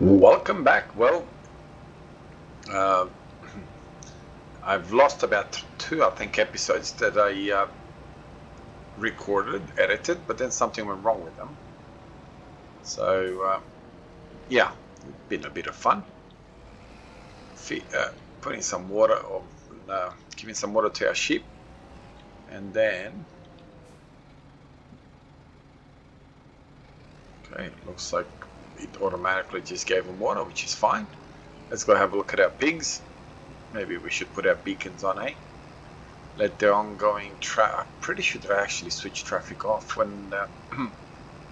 Welcome back. Well, uh, I've lost about two, I think, episodes that I recorded, edited, but then something went wrong with them. So, yeah, been a bit of fun. Putting some water, or giving some water to our sheep, and then, okay, looks like it automatically just gave them water, which is fine. Let's go have a look at our pigs. Maybe we should put our beacons on, eh? Let the ongoing I'm pretty sure that I actually switched traffic off when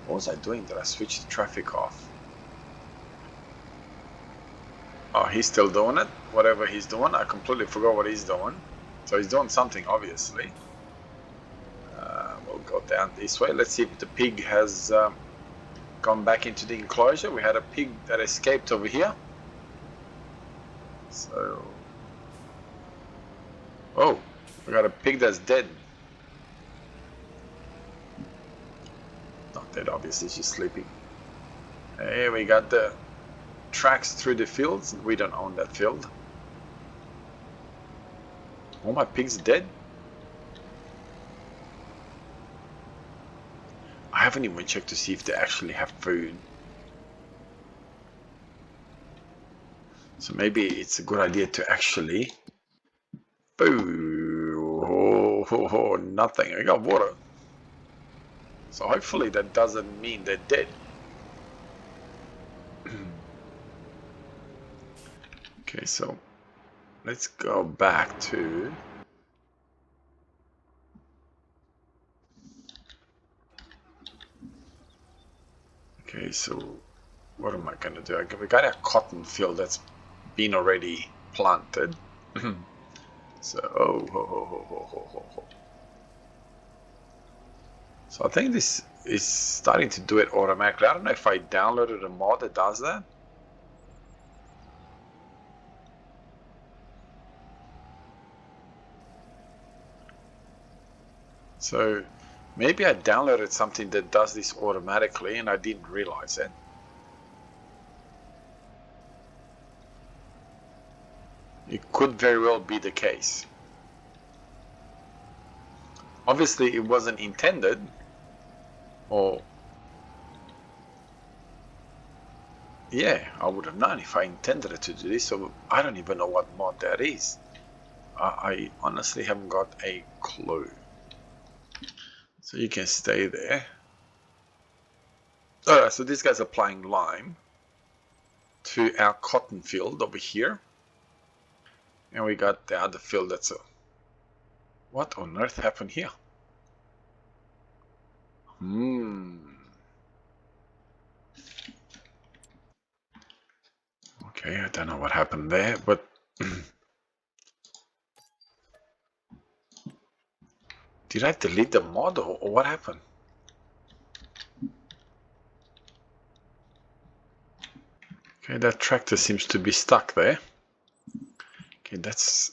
what was I doing that I switched the traffic off? Oh, he's still doing it. Whatever he's doing, I completely forgot what he's doing. So he's doing something, obviously. We'll go down this way. Let's see if the pig has gone back into the enclosure. We had a pig that escaped over here. So, oh, we got a pig that's dead. Not dead, obviously, she's sleeping. Here we got the tracks through the fields. We don't own that field. All my pigs are dead. I haven't even checked to see if they actually have food. So maybe it's a good idea to actually... Oh, nothing. I got water. So hopefully that doesn't mean they're dead. Okay, so let's go back to... Okay, so what am I gonna do? We got a cotton field that's been already planted. So, So I think this is starting to do it automatically. I don't know if I downloaded a mod that does that. So maybe I downloaded something that does this automatically and I didn't realize it. It could very well be the case. Obviously it wasn't intended, or yeah, I would have known if I intended it to do this, so I don't even know what mod that is. I honestly haven't got a clue. So you can stay there. Alright, so this guy's applying lime to our cotton field over here. And we got the other field that's a... What on earth happened here? Okay, I don't know what happened there, but... Did I delete the mod or what happened? Okay, that tractor seems to be stuck there. Okay, that's...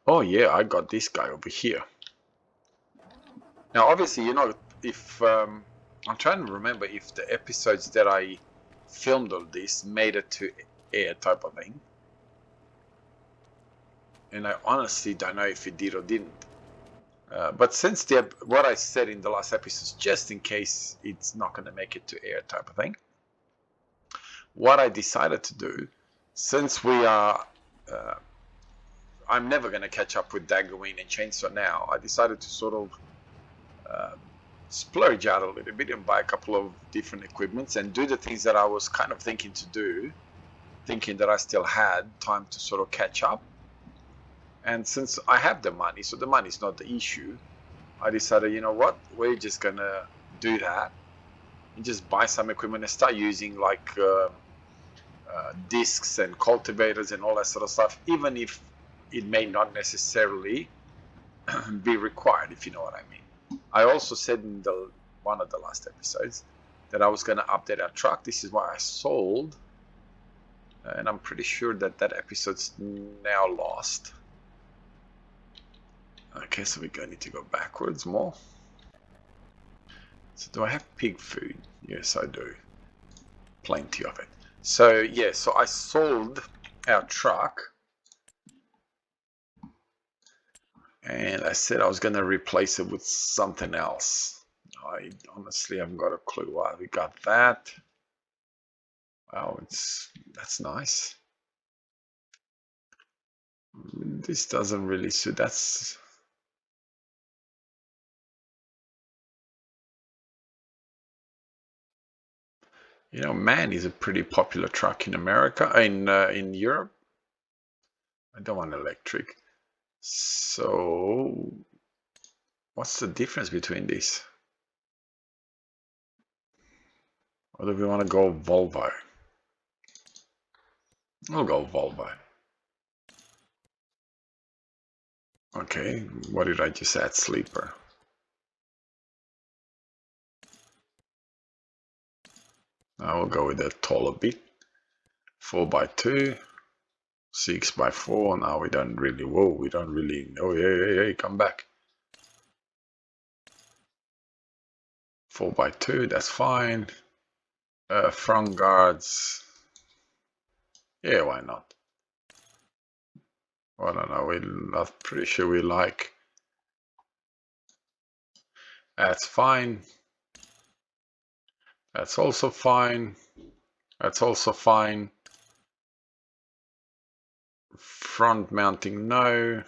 Oh yeah, I got this guy over here. Now obviously, you know, if... I'm trying to remember if the episodes that I filmed of this made it to air type of thing. And I honestly don't know if it did or didn't. But since what I said in the last episodes, just in case it's not going to make it to air type of thing, what I decided to do, since we are... I'm never going to catch up with Daggerwin and Chainsaw now, I decided to sort of splurge out a little bit and buy a couple of different equipments and do the things that I was kind of thinking to do, thinking that I still had time to sort of catch up. And since I have the money, so the money's not the issue, I decided, you know what, we're just gonna do that and just buy some equipment and start using like discs and cultivators and all that sort of stuff, even if it may not necessarily be required, if you know what I mean. I also said in one of the last episodes that I was going to update our truck. This is why I sold, and I'm pretty sure that that episode's now lost. Okay, so we're going to need to go backwards more. So do I have pig food? Yes, I do. Plenty of it. So yeah, so I sold our truck, and I said I was going to replace it with something else. I honestly haven't got a clue why we got that. Wow, that's nice. This doesn't really suit. That's, you know, MAN is a pretty popular truck in America, in Europe. I don't want electric. So what's the difference between these? Or do we want to go Volvo? We'll go Volvo. Okay, what did I just add? Sleeper. I will go with a taller bit. 4x2, 6x4. Now we don't really, whoa, we don't really, oh, hey, come back. 4x2, that's fine. Front guards, yeah, why not? I don't know, we're not pretty sure we like. That's fine. That's also fine. That's also fine. Front mounting, no.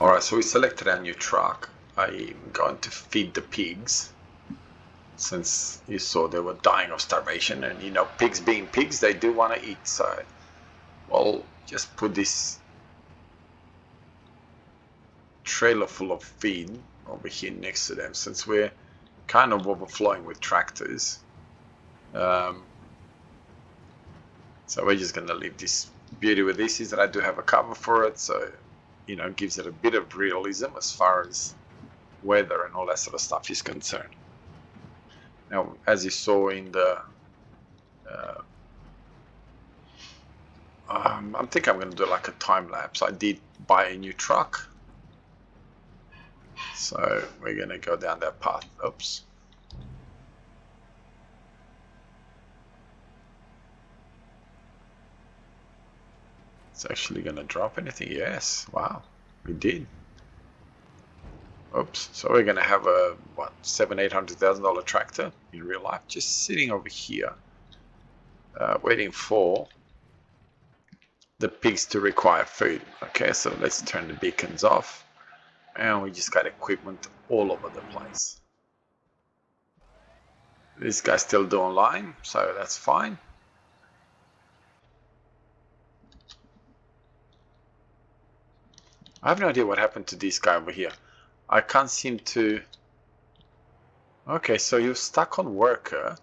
Alright, so we selected our new truck. I'm going to feed the pigs, since you saw they were dying of starvation, and you know, pigs being pigs, they do want to eat. So we'll just put this trailer full of feed over here next to them, since we're kind of overflowing with tractors. So we're just going to leave this. Beauty with this is that I do have a cover for it, so you know, it gives it a bit of realism as far as weather and all that sort of stuff is concerned. Now, as you saw in the I think I'm going to do like a time lapse. I did buy a new truck, so we're going to go down that path. Oops. It's actually going to drop anything. Yes. Wow, we did. Oops. So we're going to have a what, $700,000-800,000 tractor in real life, just sitting over here, waiting for the pigs to require food. Okay, so let's turn the beacons off, and we just got equipment all over the place. This guy's still doing line, so that's fine. I have no idea what happened to this guy over here. I can't seem to... Okay, so you're stuck on worker,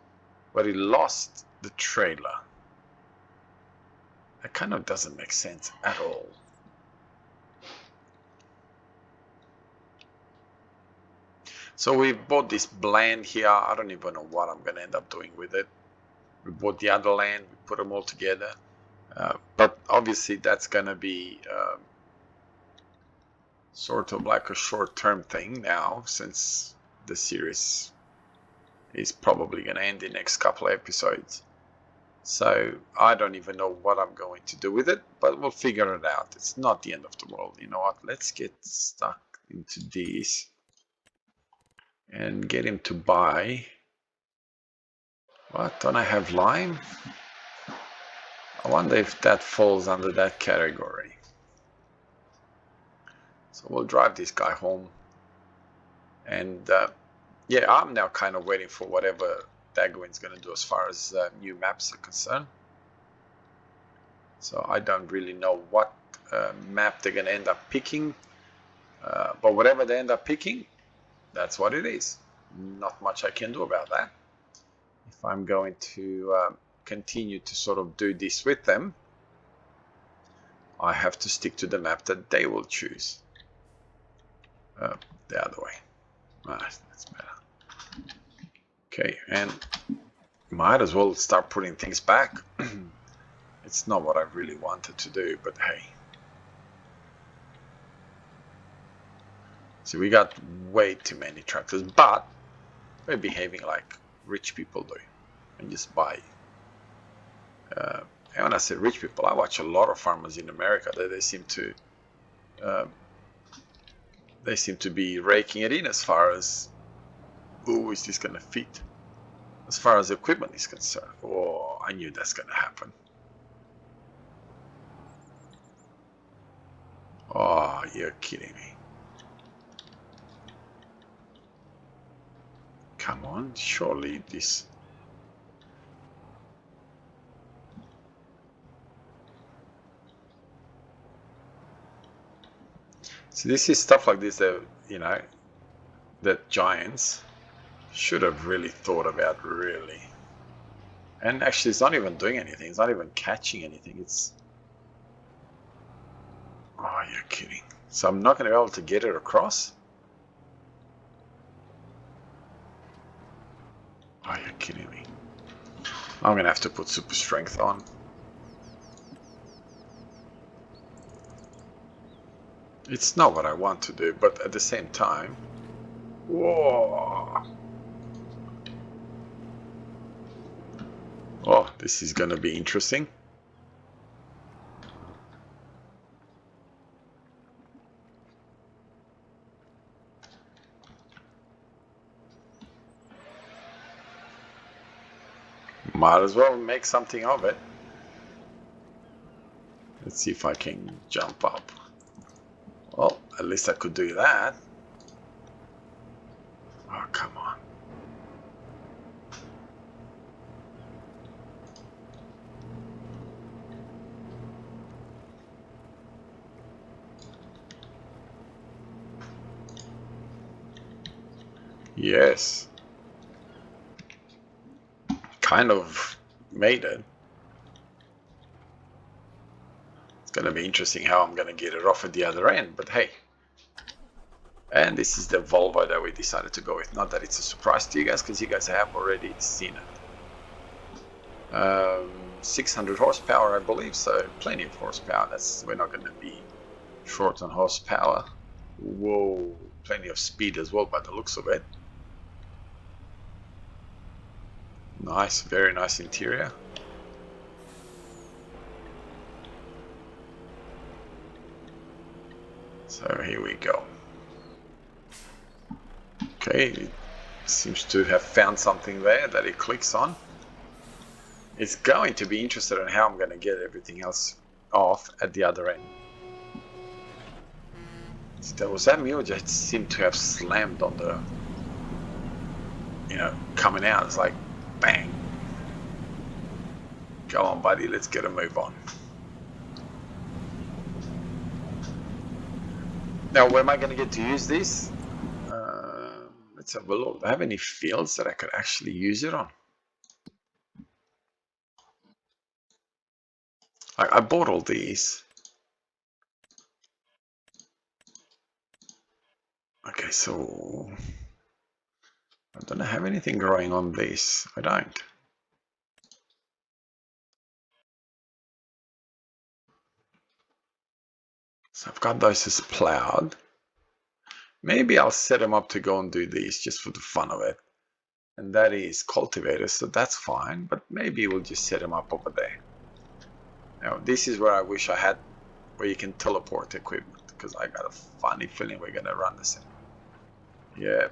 but he lost the trailer. That kind of doesn't make sense at all. So we bought this land here. I don't even know what I'm going to end up doing with it. We bought the other land, we put them all together. But obviously that's going to be sort of like a short-term thing now, since the series is probably going to end in the next couple of episodes. So I don't even know what I'm going to do with it, but we'll figure it out. It's not the end of the world. You know what? Let's get stuck into this and get him to buy. What? Don't I have lime? I wonder if that falls under that category. So we'll drive this guy home. And yeah, I'm now kind of waiting for whatever Daggerwin's going to do as far as new maps are concerned. So I don't really know what map they're going to end up picking. But whatever they end up picking, that's what it is. Not much I can do about that. If I'm going to continue to sort of do this with them, I have to stick to the map that they will choose. The other way. Nice, that's better. Okay, and might as well start putting things back. It's not what I really wanted to do, but hey. So we got way too many tractors, but we're behaving like rich people do and just buy. And when I say rich people, I watch a lot of farmers in America that they seem to be raking it in as far as, oh, is this going to fit? As far as equipment is concerned. Oh, I knew that's going to happen. Oh, you're kidding me. Come on, surely this... So this is stuff like this that, you know, that giants should have really thought about, really. And actually, it's not even doing anything. It's not even catching anything. It's... Oh, you're kidding. So I'm not going to be able to get it across? Oh, you're kidding me. I'm going to have to put super strength on. It's not what I want to do, but at the same time... Whoa! Oh, this is going to be interesting. Might as well make something of it. Let's see if I can jump up. Well, at least I could do that. Oh, come on. Yes. Kind of made it. It's going to be interesting how I'm going to get it off at the other end, but hey. And this is the Volvo that we decided to go with. Not that it's a surprise to you guys, because you guys have already seen it. 600 horsepower, I believe, so plenty of horsepower. We're not going to be short on horsepower. Whoa, plenty of speed as well by the looks of it. Nice, very nice interior. So here we go. Okay, it seems to have found something there that it clicks on. It's going to be interested in how I'm going to get everything else off at the other end. So was that mule just seemed to have slammed on the, you know, coming out. It's like, bang. Go on, buddy, let's get a move on. Now, where am I going to get to use this? Let's have a look. Do I have any fields that I could actually use it on? I bought all these. Okay, so I don't have anything growing on this. I don't. So I've got those as plowed. Maybe I'll set them up to go and do these just for the fun of it. And that is cultivators, so that's fine. But maybe we'll just set them up over there. Now, this is where I wish I had, where you can teleport equipment. Because I got a funny feeling we're going to run the same. Yeah.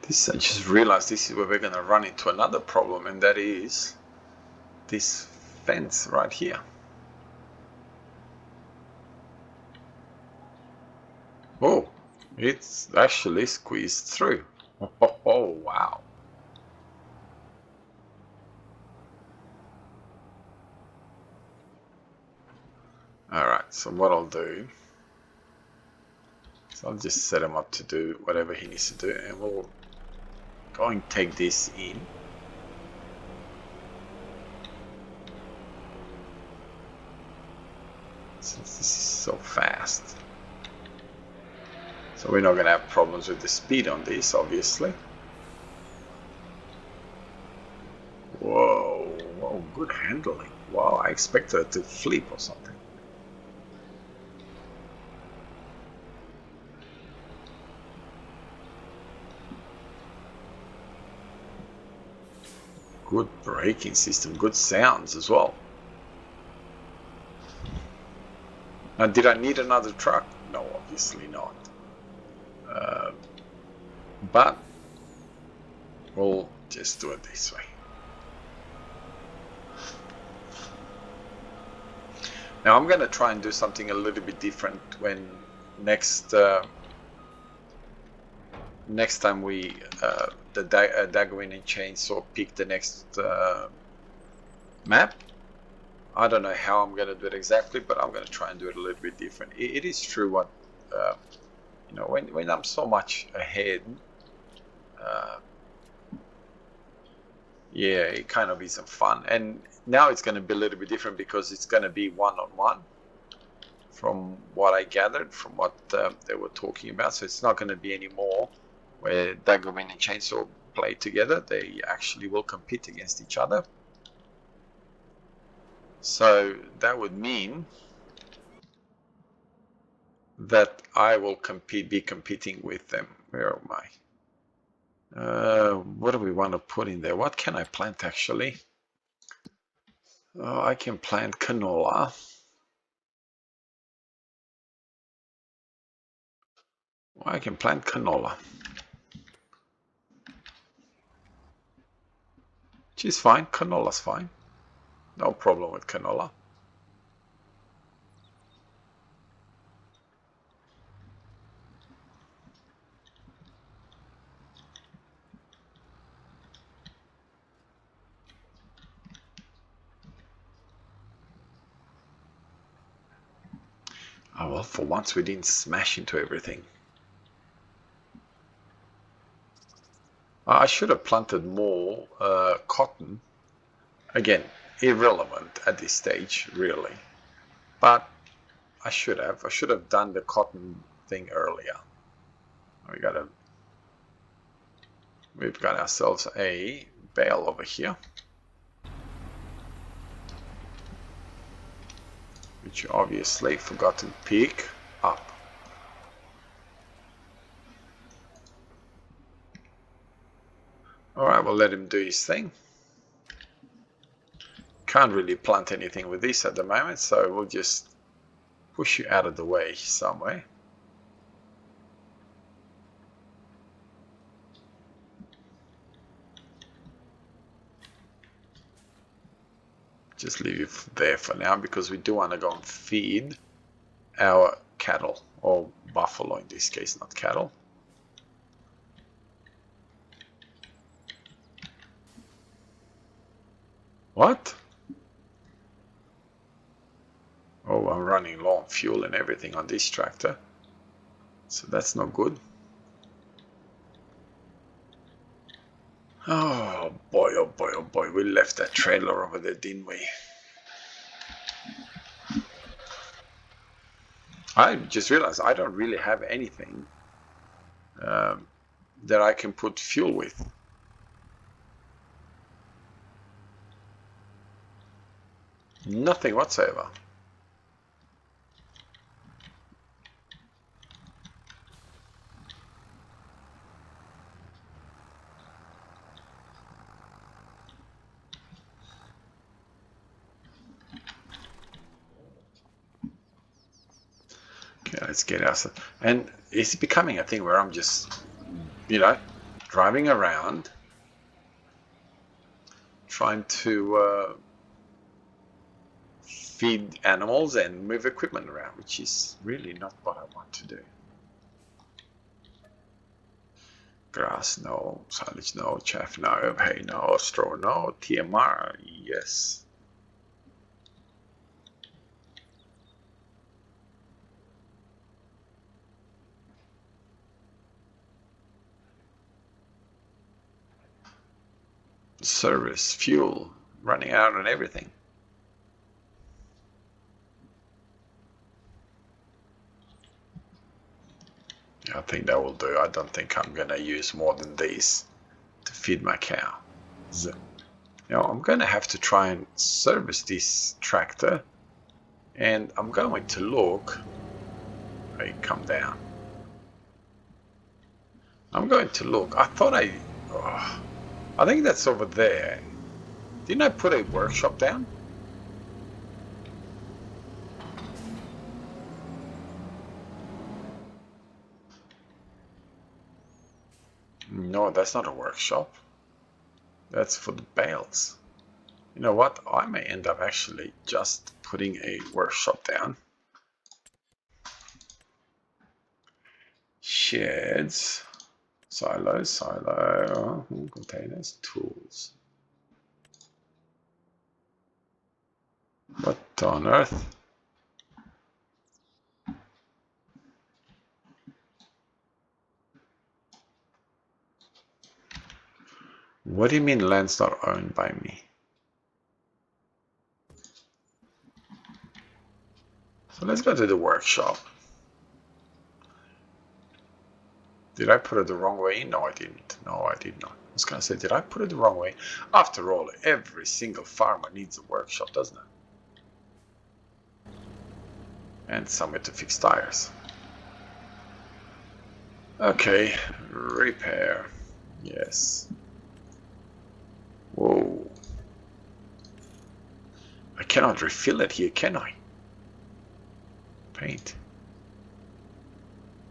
This, I just realized this is where we're going to run into another problem. And that is this fence right here. Oh, it's actually squeezed through. Oh, wow. Alright, so what I'll do is I'll just set him up to do whatever he needs to do, and we'll go and take this in. since this is so fast. So we're not going to have problems with the speed on this, obviously. Whoa, whoa, good handling. Wow, I expected it to flip or something. Good braking system, good sounds as well. Now, did I need another truck? No, obviously not. But we'll just do it this way. Now I'm going to try and do something a little bit different when next time we the Daggerwin and Chainsaw pick the next map. I don't know how I'm going to do it exactly, but I'm going to try and do it a little bit different. It is true what you know, when I'm so much ahead, yeah, it kind of isn't fun. And now it's going to be a little bit different because it's going to be one-on-one, from what I gathered, from what they were talking about. So it's not going to be any more where Daggerwin and Chainsaw play together. They actually will compete against each other. So that would mean that I will be competing with them. Where am I? What do we want to put in there? What can I plant actually? Oh, I can plant canola. I can plant canola. Which is fine. Canola's fine. No problem with canola. Oh well, for once we didn't smash into everything. I should have planted more cotton. Again, irrelevant at this stage, really. But I should have. I should have done the cotton thing earlier. We've got ourselves a bale over here, which obviously forgot to pick up. Alright, we'll let him do his thing. Can't really plant anything with this at the moment, so we'll just push you out of the way somewhere. Just leave you there for now because we do want to go and feed our cattle, or buffalo in this case, not cattle. What? Oh, I'm running low on fuel and everything on this tractor, so that's not good. Oh boy, oh boy, oh boy, we left that trailer over there, didn't we? I just realized I don't really have anything that I can put fuel with. Nothing whatsoever. Okay, let's get ourselves. And it's becoming a thing where I'm just, you know, driving around, trying to feed animals and move equipment around, which is really not what I want to do. Grass, no. Silage, no. Chaff, no. Hay, no. Straw, no. TMR, yes. Service, fuel, running out on everything. I think that will do. I don't think I'm gonna use more than these to feed my cow. So, I'm gonna have to try and service this tractor, and I'm going to look. Hey, come down. I'm going to look. I thought I think that's over there. Didn't I put a workshop down? No, that's not a workshop. That's for the bales. You know what? I may end up actually just putting a workshop down. Sheds. Silo, containers, tools. What on earth? What do you mean land's not owned by me? So let's go to the workshop. Did I put it the wrong way? No, I didn't. No, I did not. I was going to say, did I put it the wrong way? After all, every single farmer needs a workshop, doesn't it? And somewhere to fix tires. Okay, repair. Yes. Whoa. I cannot refill it here, can I? Paint.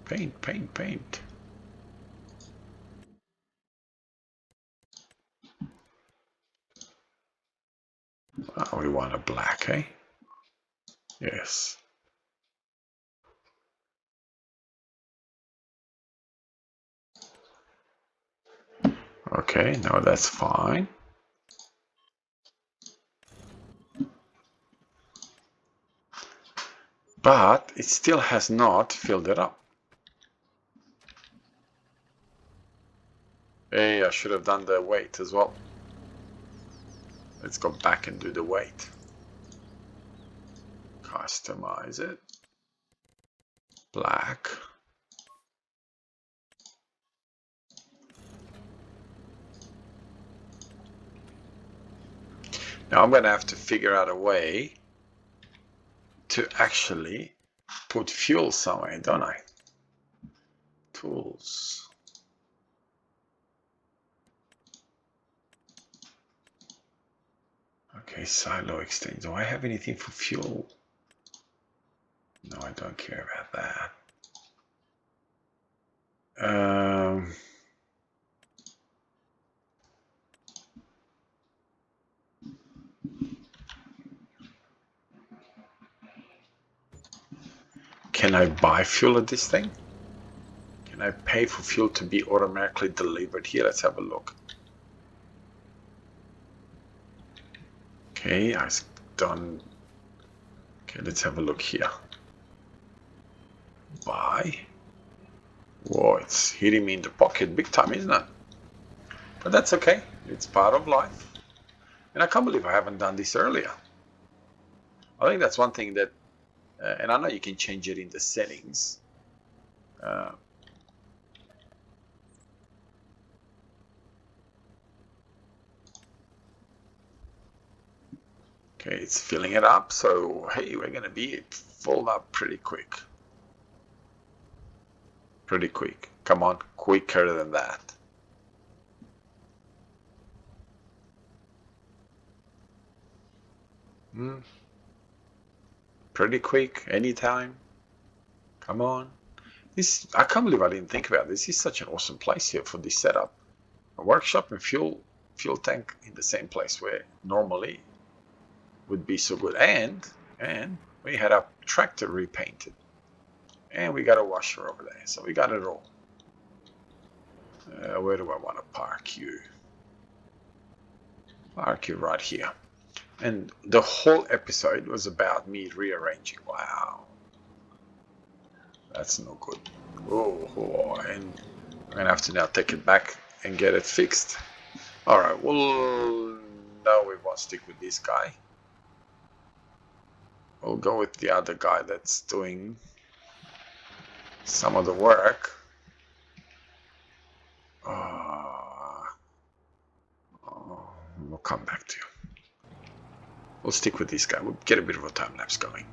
Paint. Oh, we want a black, eh? Yes. Okay, no, that's fine. But it still has not filled it up. Hey, I should have done the weight as well. Let's go back and do the weight. Customize it. Black. Now I'm going to have to figure out a way to actually put fuel somewhere, don't I? Tools. Okay, silo extend. Do I have anything for fuel? No, I don't care about that. Can I buy fuel at this thing? Can I pay for fuel to be automatically delivered here? Let's have a look. Okay, I've done. Okay, let's have a look here. Buy. Whoa, it's hitting me in the pocket big time, isn't it? But that's okay. It's part of life. And I can't believe I haven't done this earlier. I think that's one thing that, and I know you can change it in the settings. Okay, it's filling it up, so hey, we're going to be full up pretty quick. Pretty quick. Come on, quicker than that. Pretty quick, anytime. Come on. This, I can't believe I didn't think about this. This is such an awesome place here for this setup. A workshop and fuel tank in the same place where normally would be so good. And we had our tractor repainted. And we got a washer over there. So we got it all. Where do I want to park you? Park you right here. And the whole episode was about me rearranging. Wow. That's no good. Oh, and I'm going to have to now take it back and get it fixed. Alright, well, no, we won't stick with this guy. We'll go with the other guy that's doing some of the work. We'll come back to you. We'll stick with this guy. We'll get a bit of a time lapse going.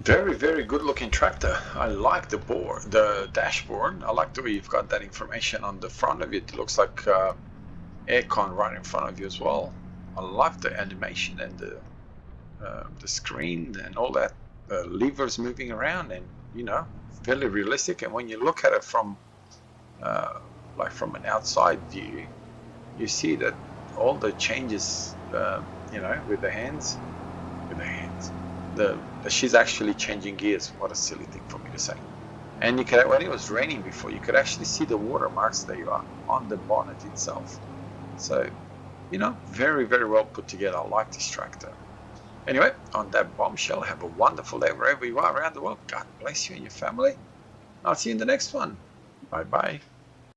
Very, very good looking tractor. I like the dashboard. I like the way you've got that information on the front of it. It looks like aircon right in front of you as well. I love the animation and the screen and all that, levers moving around, and you know, fairly realistic. And when you look at it from like from an outside view, you see that all the changes, you know, with the hands, she's actually changing gears. What a silly thing for me to say. And you could, when it was raining before, you could actually see the watermarks there you are on the bonnet itself. So, you know, very, very well put together. I like this tractor. Anyway, on that bombshell, have a wonderful day wherever you are around the world. God bless you and your family. I'll see you in the next one. Bye-bye.